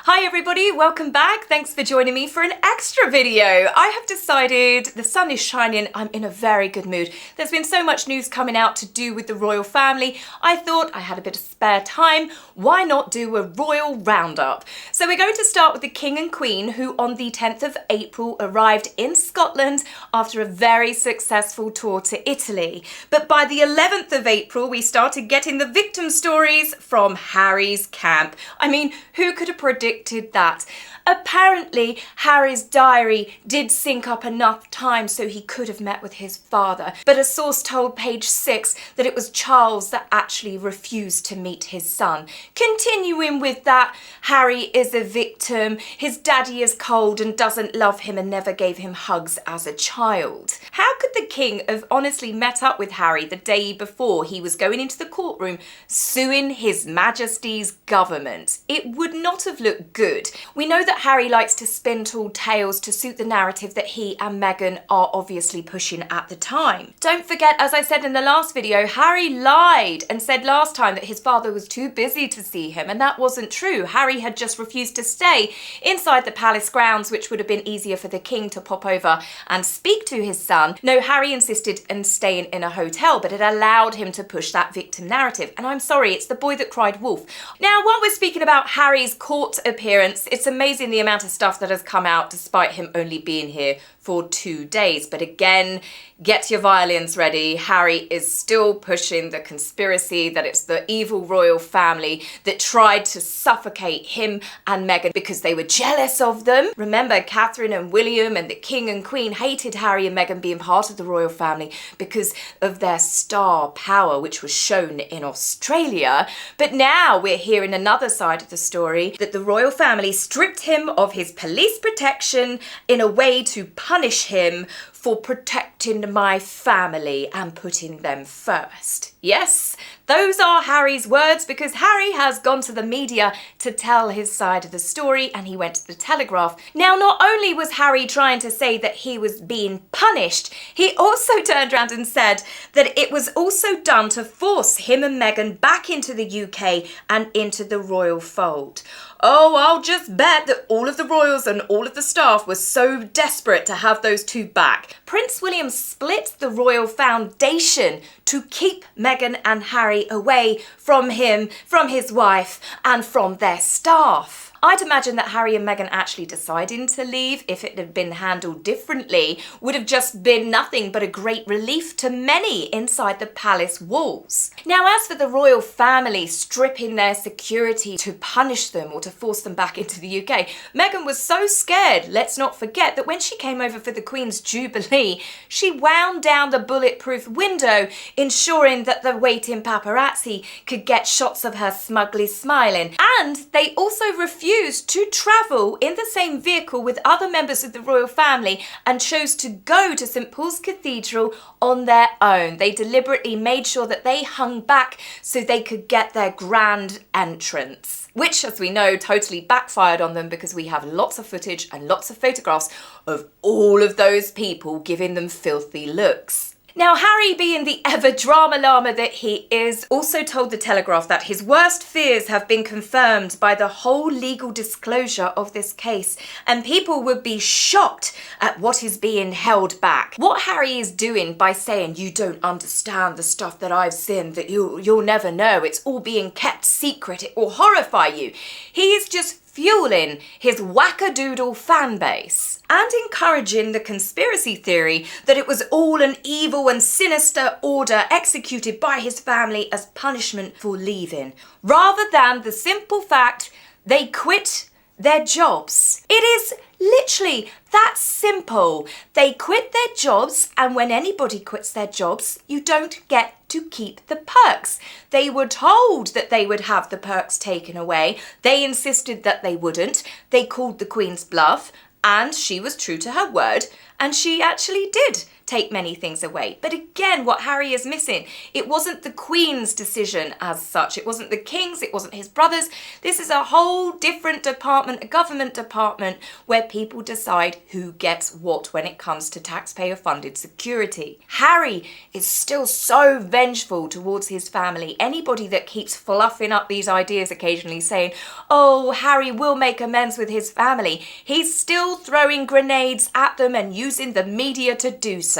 Hi everybody, welcome back. Thanks for joining me for an extra video. I have decided the sun is shining, I'm in a very good mood. There's been so much news coming out to do with the royal family. I thought I had a bit of spare time. Why not do a royal roundup? So we're going to start with the King and Queen, who on the 10th of April arrived in Scotland after a very successful tour to Italy. But by the 11th of April, we started getting the victim stories from Harry's camp. I mean, who could have predicted that? Apparently, Harry's diary did sync up enough time so he could have met with his father, but a source told Page 6 that it was Charles that actually refused to meet his son. Continuing with that, Harry is a victim, his daddy is cold and doesn't love him and never gave him hugs as a child. How could the king have honestly met up with Harry the day before he was going into the courtroom suing His Majesty's government? It would not have looked good. We know that Harry likes to spin tall tales to suit the narrative that he and Meghan are obviously pushing at the time. Don't forget, as I said in the last video, Harry lied and said last time that his father was too busy to see him, and that wasn't true. Harry had just refused to stay inside the palace grounds, which would have been easier for the king to pop over and speak to his son. No, Harry insisted on staying in a hotel, but it allowed him to push that victim narrative. And I'm sorry, it's the boy that cried wolf. Now, while we're speaking about Harry's court appearance, it's amazing the amount of stuff that has come out despite him only being here for 2 days. But again, get your violins ready. Harry is still pushing the conspiracy that it's the evil royal family that tried to suffocate him and Meghan because they were jealous of them. Remember, Catherine and William and the King and Queen hated Harry and Meghan being part of the royal family because of their star power, which was shown in Australia. But now we're hearing another side of the story, that the royal family stripped him of his police protection in a way to punish him for protecting my family and putting them first. Yes, those are Harry's words, because Harry has gone to the media to tell his side of the story, and he went to the Telegraph. Now, not only was Harry trying to say that he was being punished, he also turned around and said that it was also done to force him and Meghan back into the UK and into the royal fold. Oh, I'll just bet that all of the royals and all of the staff were so desperate to have those two back. Prince William split the royal foundation to keep Meghan and Harry away from him, from his wife, and from their staff. I'd imagine that Harry and Meghan actually deciding to leave, if it had been handled differently, would have just been nothing but a great relief to many inside the palace walls. Now, as for the royal family stripping their security to punish them or to force them back into the UK, Meghan was so scared, let's not forget, that when she came over for the Queen's Jubilee, she wound down the bulletproof window, ensuring that the waiting paparazzi could get shots of her smugly smiling. And they also refused to travel in the same vehicle with other members of the royal family and chose to go to St Paul's Cathedral on their own. They deliberately made sure that they hung back so they could get their grand entrance, which, as we know, totally backfired on them, because we have lots of footage and lots of photographs of all of those people giving them filthy looks. Now, Harry, being the ever drama llama that he is, also told the Telegraph that his worst fears have been confirmed by the whole legal disclosure of this case, and people would be shocked at what is being held back. What Harry is doing by saying, "You don't understand the stuff that I've seen, that you'll never know, it's all being kept secret, it will horrify you," he is just fueling his wackadoodle fan base and encouraging the conspiracy theory that it was all an evil and sinister order executed by his family as punishment for leaving, rather than the simple fact they quit their jobs. It is literally that simple. They quit their jobs, and when anybody quits their jobs, you don't get to keep the perks. They were told that they would have the perks taken away. They insisted that they wouldn't. They called the Queen's bluff, and she was true to her word, and she actually did take many things away. But again, what Harry is missing, it wasn't the Queen's decision as such. It wasn't the King's, it wasn't his brother's. This is a whole different department, a government department, where people decide who gets what when it comes to taxpayer-funded security. Harry is still so vengeful towards his family. Anybody that keeps fluffing up these ideas occasionally saying, oh, Harry will make amends with his family, he's still throwing grenades at them and using the media to do so.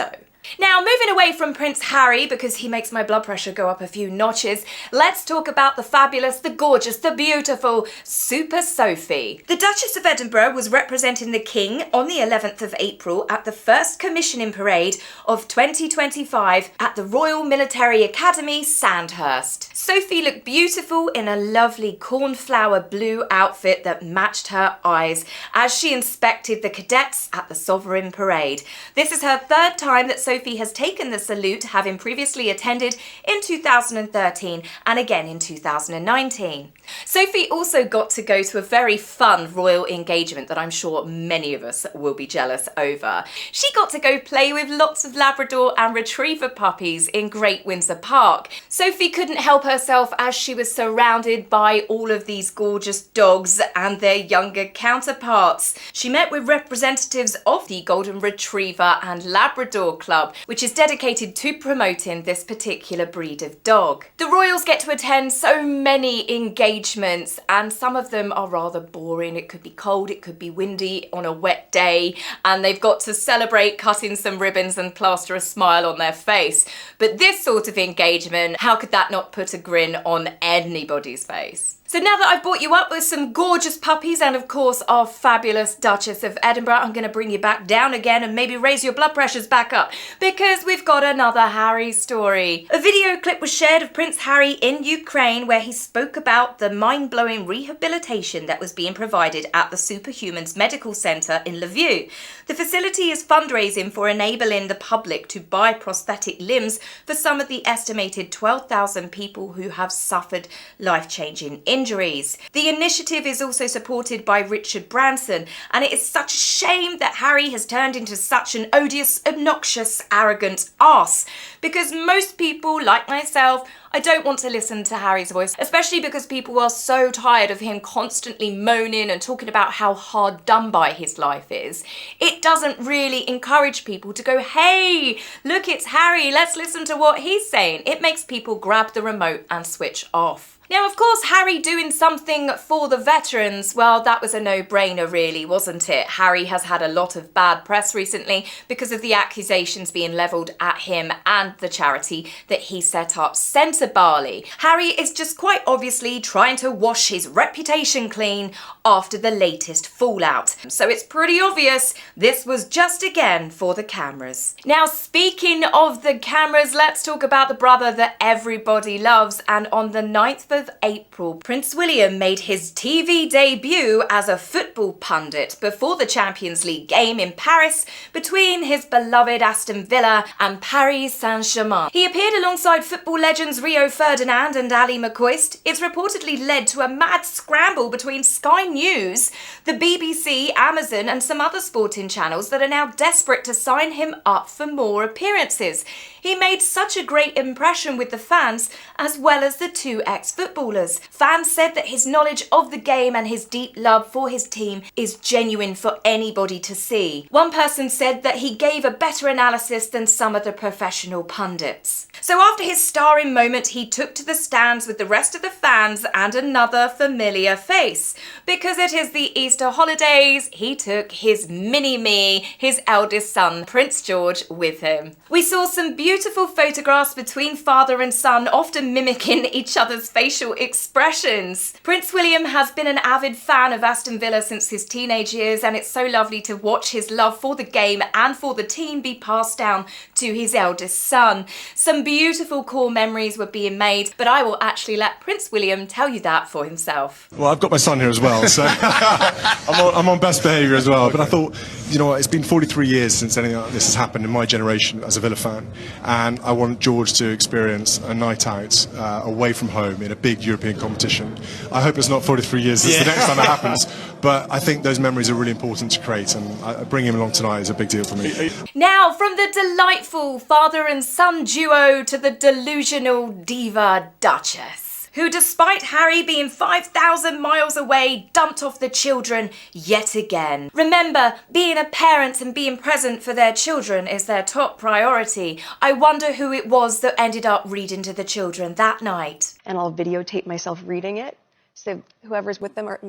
Now, moving away from Prince Harry, because he makes my blood pressure go up a few notches, let's talk about the fabulous, the gorgeous, the beautiful Super Sophie. The Duchess of Edinburgh was representing the King on the 11th of April at the first commissioning parade of 2025 at the Royal Military Academy, Sandhurst. Sophie looked beautiful in a lovely cornflower blue outfit that matched her eyes as she inspected the cadets at the Sovereign Parade. This is her third time that Sophie has taken the salute, having previously attended in 2013 and again in 2019. Sophie also got to go to a very fun royal engagement that I'm sure many of us will be jealous over. She got to go play with lots of Labrador and Retriever puppies in Great Windsor Park. Sophie couldn't help herself as she was surrounded by all of these gorgeous dogs and their younger counterparts. She met with representatives of the Golden Retriever and Labrador Club, which is dedicated to promoting this particular breed of dog. The royals get to attend so many engagements, and some of them are rather boring. It could be cold, it could be windy on a wet day, and they've got to celebrate cutting some ribbons and plaster a smile on their face. But this sort of engagement, how could that not put a grin on anybody's face? So now that I've brought you up with some gorgeous puppies and of course our fabulous Duchess of Edinburgh, I'm going to bring you back down again and maybe raise your blood pressures back up, because we've got another Harry story. A video clip was shared of Prince Harry in Ukraine where he spoke about the mind-blowing rehabilitation that was being provided at the Superhumans Medical Centre in Lviv. The facility is fundraising for enabling the public to buy prosthetic limbs for some of the estimated 12,000 people who have suffered life-changing injuries. The initiative is also supported by Richard Branson, and it is such a shame that Harry has turned into such an odious, obnoxious, arrogant arse, because most people, like myself, I don't want to listen to Harry's voice, especially because people are so tired of him constantly moaning and talking about how hard done by his life is. It doesn't really encourage people to go, hey, look, it's Harry, let's listen to what he's saying. It makes people grab the remote and switch off. Now, of course, Harry doing something for the veterans, well, that was a no-brainer really, wasn't it? Harry has had a lot of bad press recently because of the accusations being levelled at him and the charity that he set up, Centre Barley. Harry is just quite obviously trying to wash his reputation clean after the latest fallout. So it's pretty obvious this was just again for the cameras. Now, speaking of the cameras, let's talk about the brother that everybody loves, and on the 9th of April, Prince William made his TV debut as a football pundit before the Champions League game in Paris between his beloved Aston Villa and Paris Saint-Germain. He appeared alongside football legends Rio Ferdinand and Ali McCoist. It's reportedly led to a mad scramble between Sky News, the BBC, Amazon and some other sporting channels that are now desperate to sign him up for more appearances. He made such a great impression with the fans as well as the two ex-footballers. Fans said that his knowledge of the game and his deep love for his team is genuine for anybody to see. One person said that he gave a better analysis than some of the professional pundits. So after his starring moment, he took to the stands with the rest of the fans and another familiar face. Because it is the Easter holidays, he took his mini-me, his eldest son, Prince George, with him. We saw some beautiful photographs between father and son, often mimicking each other's facial expressions. Prince William has been an avid fan of Aston Villa since his teenage years, and it's so lovely to watch his love for the game and for the team be passed down to his eldest son. Some beautiful core memories were being made, but I will actually let Prince William tell you that for himself. Well, I've got my son here as well, so I'm on best behaviour as well. But I thought, you know what, it's been 43 years since anything like this has happened in my generation as a Villa fan, and I want George to experience a night out away from home in a big European competition. I hope it's not 43 years since the next time it happens, but I think those memories are really important to create, and bringing him along tonight is a big deal for me. Now, from the delightful father and son duo to the delusional diva Duchess, who, despite Harry being 5,000 miles away, dumped off the children yet again. Remember, being a parent and being present for their children is their top priority. I wonder who it was that ended up reading to the children that night. And I'll videotape myself reading it, so whoever's with them or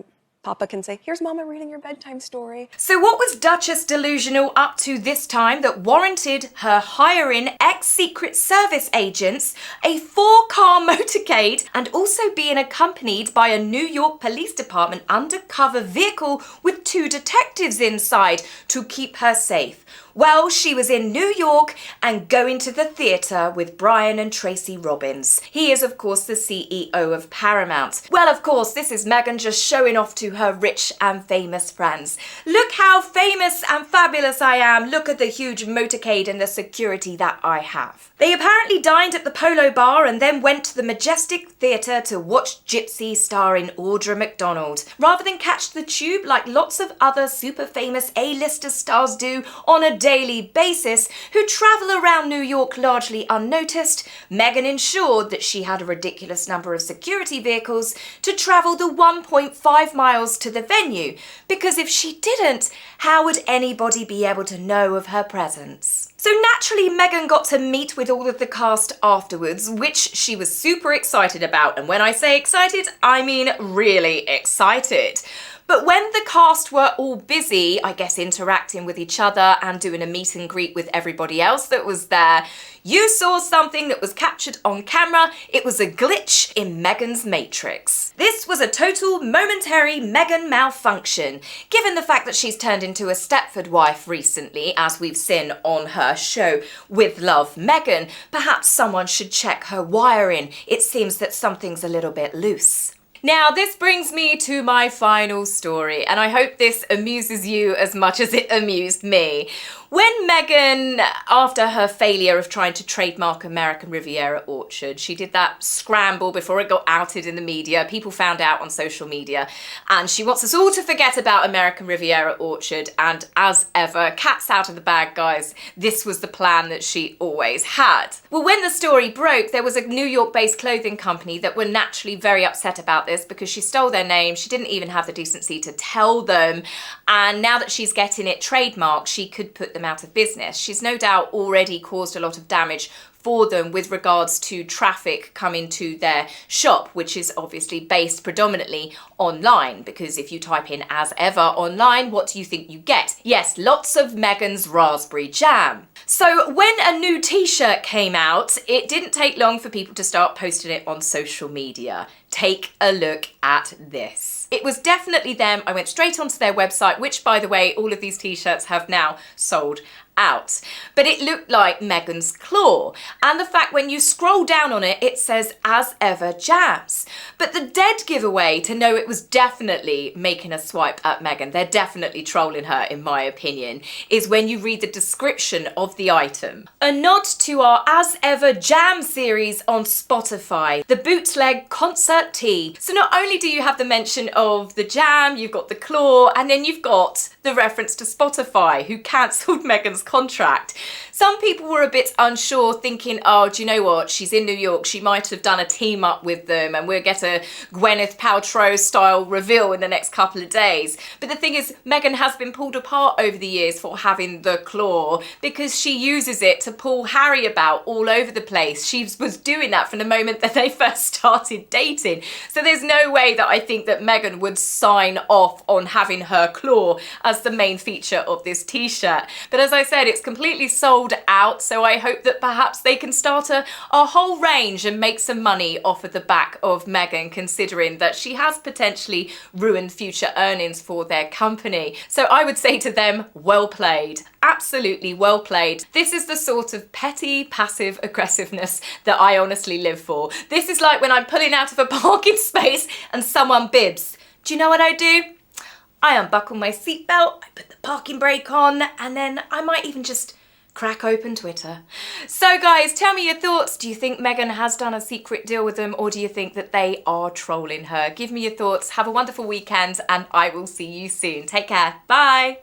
Papa can say, here's Mama reading your bedtime story. So what was Duchess Delusional up to this time that warranted her hiring ex-Secret Service agents, a 4-car motorcade, and also being accompanied by a New York Police Department undercover vehicle with 2 detectives inside to keep her safe? Well, she was in New York and going to the theatre with Brian and Tracy Robbins. He is, of course, the CEO of Paramount. Well, of course, this is Meghan just showing off to her rich and famous friends. Look how famous and fabulous I am. Look at the huge motorcade and the security that I have. They apparently dined at the Polo Bar and then went to the Majestic Theatre to watch Gypsy starring Audra McDonald, rather than catch the tube like lots of other super famous A-lister stars do on a daily basis who travel around New York largely unnoticed. Meghan ensured that she had a ridiculous number of security vehicles to travel the 1.5 miles to the venue, because if she didn't, how would anybody be able to know of her presence? So naturally, Meghan got to meet with all of the cast afterwards, which she was super excited about. And when I say excited, I mean really excited. But when the cast were all busy, I guess, interacting with each other and doing a meet and greet with everybody else that was there, you saw something that was captured on camera. It was a glitch in Meghan's matrix. This was a total momentary Meghan malfunction, given the fact that she's turned into a Stepford wife recently, as we've seen on her show With Love Meghan. Perhaps someone should check her wiring. It seems that something's a little bit loose. Now, this brings me to my final story, and I hope this amuses you as much as it amused me. When Meghan, after her failure of trying to trademark American Riviera Orchard, she did that scramble before it got outed in the media, people found out on social media, and she wants us all to forget about American Riviera Orchard, and as ever, cat's out of the bag, guys. This was the plan that she always had. Well, when the story broke, there was a New York-based clothing company that were naturally very upset about this because she stole their name, she didn't even have the decency to tell them, and now that she's getting it trademarked, she could put them out of business. She's no doubt already caused a lot of damage for them with regards to traffic coming to their shop, which is obviously based predominantly online, because if you type in as ever online, what do you think you get? Yes, lots of Meghan's raspberry jam. So when a new t-shirt came out, it didn't take long for people to start posting it on social media. Take a look at this. It was definitely them. I went straight onto their website, which, by the way, all of these t-shirts have now sold out. But it looked like Meghan's claw. And the fact when you scroll down on it, it says as ever jams. But the dead giveaway to know it was definitely making a swipe at Meghan, they're definitely trolling her in my opinion, is when you read the description of the item. A nod to our As Ever Jam series on Spotify, the bootleg concert tee. So not only do you have the mention of the jam, you've got the claw, and then you've got the reference to Spotify, who cancelled Meghan's contract. Some people were a bit unsure, thinking, oh, do you know what? She's in New York. She might have done a team up with them and we'll get a Gwyneth Paltrow style reveal in the next couple of days. But the thing is, Meghan has been pulled apart over the years for having the claw because she uses it to pull Harry about all over the place. She was doing that from the moment that they first started dating. So there's no way that I think that Meghan would sign off on having her claw as the main feature of this t-shirt. But as I said, it's completely sold out, so I hope that perhaps they can start a whole range and make some money off of the back of Meghan, considering that she has potentially ruined future earnings for their company. So I would say to them, well played. Absolutely well played. This is the sort of petty, passive aggressiveness that I honestly live for. This is like when I'm pulling out of a parking space and someone bibs. Do you know what I do? I unbuckle my seatbelt, I put the parking brake on, and then I might even just crack open Twitter. So guys, tell me your thoughts. Do you think Meghan has done a secret deal with them, or do you think that they are trolling her? Give me your thoughts. Have a wonderful weekend, and I will see you soon. Take care. Bye.